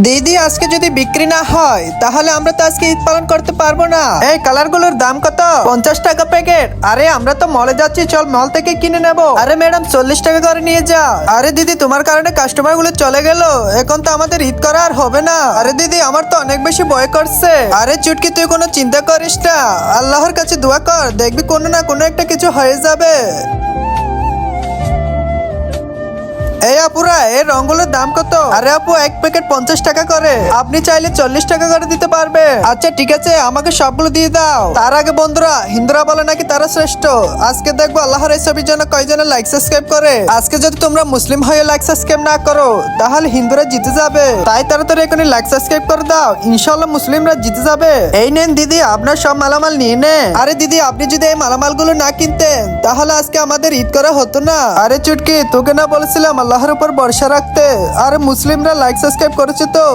দিদি আজকে যদি বিক্রি না হয় তাহলে আমরা তো আজকে ঈদ পালন করতে পারবো না। এই কালারগুলোর দাম কত? 50 টাকা প্যাকেট। আরে আমরা তো মলে যাচ্ছি, চল মল থেকে কিনে নেবো। আরে ম্যাডাম 40 টাকা করে নিয়ে যা। আরে দিদি তোমার কারণে কাস্টমার গুলো চলে গেল, এখন তো আমাদের ঈদ করা আর হবে না। আরে দিদি আমার তো অনেক বেশি ভয় করছে। আরে চুটকি তুই কোনো চিন্তা করিস না, আল্লাহর কাছে দোয়া কর, দেখবি কোনো না কোনো একটা কিছু হয়ে যাবে। এই আপুরা এর রঙগুলোর দাম কত? আরে আপু এক প্যাকেট 50 টাকা করে, আপনি চাইলে 40 টাকা করে দিতে পারবে। আচ্ছা ঠিক আছে, আমাকে সবগুলো দিয়ে দাও। তার আগে বন্ধুরা, হিন্দুরা বলে নাকি তারা শ্রেষ্ঠ। আজকে দেখবো আল্লাহর এই ছবির জন্য কয়জনে লাইক সাবস্ক্রাইব করে। আজকে যদি তোমরা মুসলিম হয়ে লাইক সাবস্ক্রাইব না করো তাহলে হিন্দুরা জিতে যাবে। তাই তাড়াতাড়ি এখানে লাইক সাবস্ক্রাইব করে দাও, ইনশাআল্লাহ মুসলিমরা জিতে যাবে। এই নেন দিদি আপনার সব মালামাল নিয়ে নেন। আরে দিদি আপনি যদি এই মালামাল গুলো না কিনতেন তাহলে আজকে আমাদের ঈদ করা হতো না। আরে চুটকি তোকে না বলেছিলাম আল্লাহর উপর ভরসা রাখতে? আরে মুসলিমরা লাইক সাবস্ক্রাইব করেছে তো।